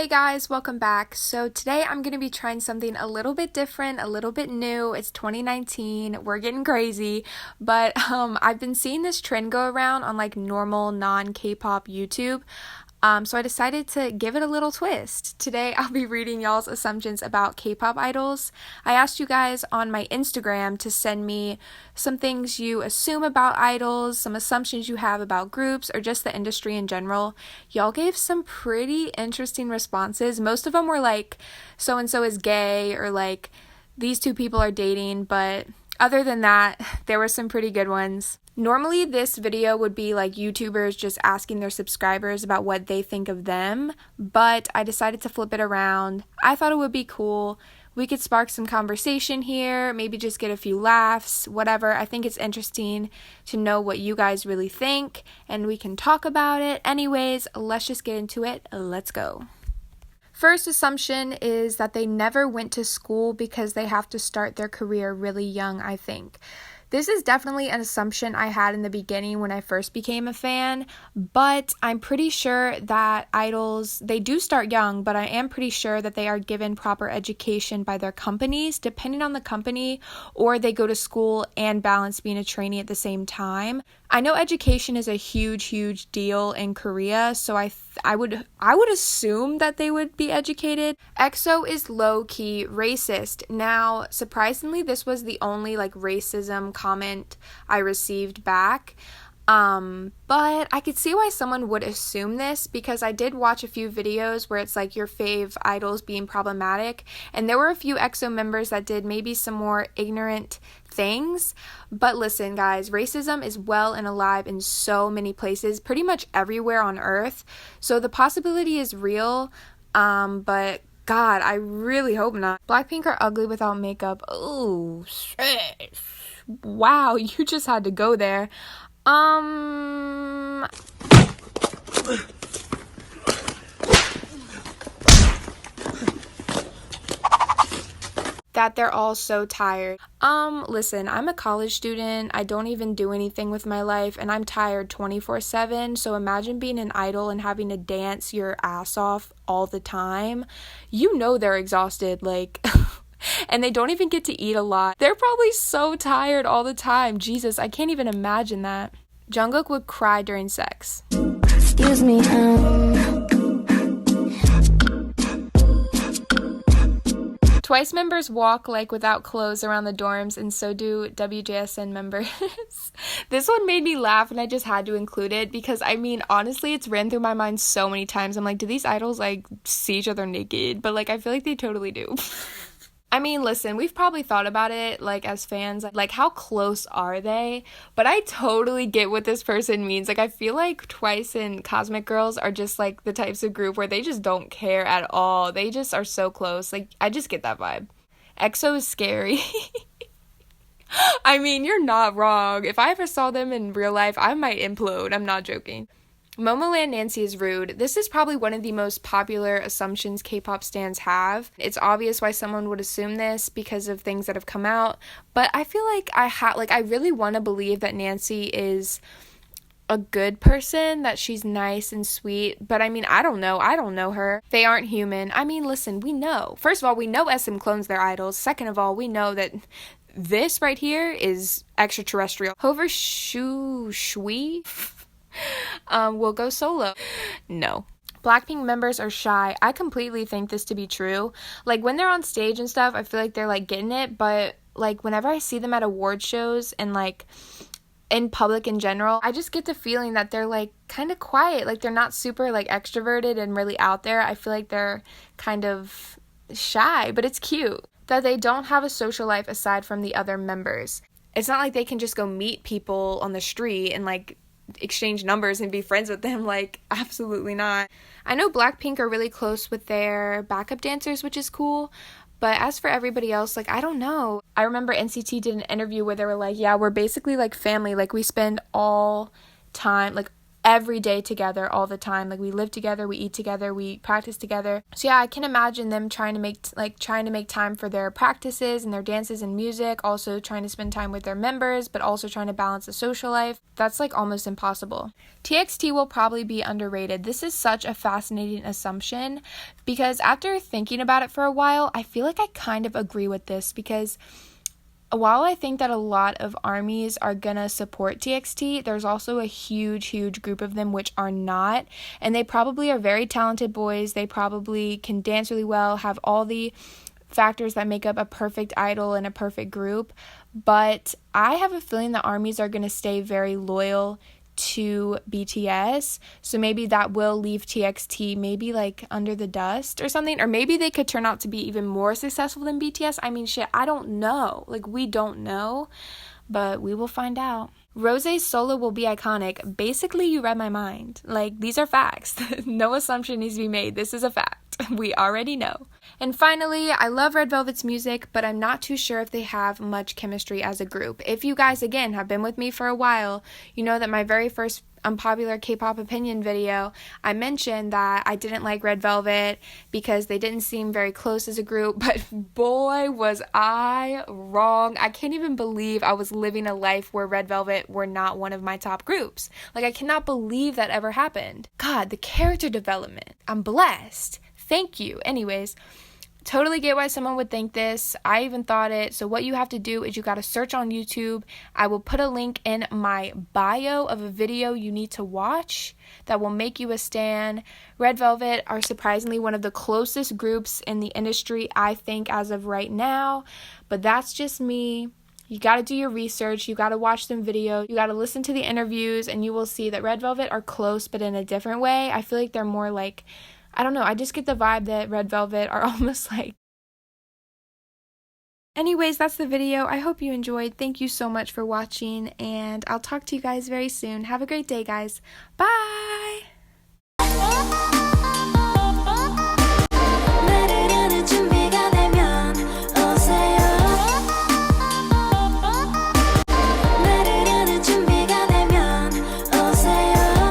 Hey guys, welcome back. So today I'm going to be trying something a little bit different, a little bit new. It's 2019. We're getting crazy, but I've been seeing this trend go around on like normal non-K-pop YouTube. So I decided to give it a little twist. Today I'll be reading y'all's assumptions about K-pop idols. I asked you guys on my Instagram to send me some things you assume about idols, some assumptions you have about groups, or just the industry in general. Y'all gave some pretty interesting responses. Most of them were like, so-and-so is gay, or like, these two people are dating, but other than that, there were some pretty good ones. Normally, this video would be like YouTubers just asking their subscribers about what they think of them, but I decided to flip it around. I thought it would be cool. We could spark some conversation here, maybe just get a few laughs, whatever. I think it's interesting to know what you guys really think, and we can talk about it. Anyways, let's just get into it. Let's go. First assumption is that they never went to school because they have to start their career really young, I think. This is definitely an assumption I had in the beginning when I first became a fan, but I'm pretty sure that idols, they do start young, but I am pretty sure that they are given proper education by their companies, depending on the company, or they go to school and balance being a trainee at the same time. I know education is a huge deal in Korea, so I would assume that they would be educated. EXO is low-key racist. Now, surprisingly, this was the only like racism comment I received back. But I could see why someone would assume this, because I did watch a few videos where it's like your fave idols being problematic, and there were a few EXO members that did maybe some more ignorant things. But listen guys, racism is well and alive in so many places, pretty much everywhere on earth, so the possibility is real, but God, I really hope not. Blackpink are ugly without makeup. Oh, shit. Wow, you just had to go there. That they're all so tired. Listen, I'm a college student. I don't even do anything with my life, and I'm tired 24/7. So imagine being an idol and having to dance your ass off all the time. You know they're exhausted, like, and they don't even get to eat a lot. They're probably so tired all the time. Jesus, I can't even imagine that. Jungkook would cry during sex. Excuse me, Twice members walk like without clothes around the dorms, and so do WJSN members. This one made me laugh, and I just had to include it because, I mean, honestly, it's ran through my mind so many times. I'm like, do these idols like see each other naked? But like, I feel like they totally do. I mean, listen, we've probably thought about it, like, as fans, like, how close are they? But I totally get what this person means. Like, I feel like Twice and Cosmic Girls are just, like, the types of group where they just don't care at all. They just are so close. Like, I just get that vibe. EXO is scary. I mean, you're not wrong. If I ever saw them in real life, I might implode. I'm not joking. Momoland Nancy is rude. This is probably one of the most popular assumptions K-pop stans have. It's obvious why someone would assume this because of things that have come out, but I feel like I really want to believe that Nancy is a good person, that she's nice and sweet, but I mean, I don't know her. They aren't human. I mean, listen, we know. First of all, we know SM clones their idols. Second of all, we know that this right here is extraterrestrial. Hoeforxuxi will go solo. No. Blackpink members are shy. I completely think this to be true. Like, when they're on stage and stuff, I feel like they're like getting it, but like whenever I see them at award shows and like in public in general, I just get the feeling that they're like kind of quiet. Like, they're not super like extroverted and really out there. I feel like they're kind of shy, but it's cute that they don't have a social life aside from the other members. It's not like they can just go meet people on the street and like exchange numbers and be friends with them. Like, absolutely not. I know Blackpink are really close with their backup dancers, which is cool, but as for everybody else, like, I don't know. I remember NCT did an interview where they were like, yeah, we're basically like family. Like, we spend all time, like every day together all the time. Like, we live together, we eat together, we practice together. So yeah, I can imagine them trying to make time for their practices and their dances and music, also trying to spend time with their members, but also trying to balance the social life. That's like almost impossible. TXT will probably be underrated. This is such a fascinating assumption because after thinking about it for a while, I feel like I kind of agree with this, because while I think that a lot of armies are gonna support TXT, there's also a huge group of them which are not, and they probably are very talented boys. They probably can dance really well, have all the factors that make up a perfect idol and a perfect group, but I have a feeling the armies are gonna stay very loyal to BTS, so maybe that will leave TXT maybe like under the dust or something, or maybe they could turn out to be even more successful than BTS. I mean, shit, I don't know. Like, we don't know, but we will find out. Rose's solo will be iconic. Basically, you read my mind. Like, these are facts. No assumption needs to be made. This is a fact. We already know. And finally, I love Red Velvet's music, but I'm not too sure if they have much chemistry as a group. If you guys, again, have been with me for a while, you know that my very first unpopular K-pop opinion video, I mentioned that I didn't like Red Velvet because they didn't seem very close as a group, but boy, was I wrong. I can't even believe I was living a life where Red Velvet were not one of my top groups. Like, I cannot believe that ever happened. God, the character development. I'm blessed. Thank you. Anyways, totally get why someone would think this. I even thought it. So what you have to do is you got to search on YouTube. I will put a link in my bio of a video you need to watch that will make you a stan. Red Velvet are surprisingly one of the closest groups in the industry, I think, as of right now. But that's just me. You got to do your research. You got to watch some video. You got to listen to the interviews, and you will see that Red Velvet are close, but in a different way. I feel like they're more like, I don't know, I just get the vibe that Red Velvet are almost like. Anyways, that's the video. I hope you enjoyed. Thank you so much for watching, and I'll talk to you guys very soon. Have a great day, guys. Bye!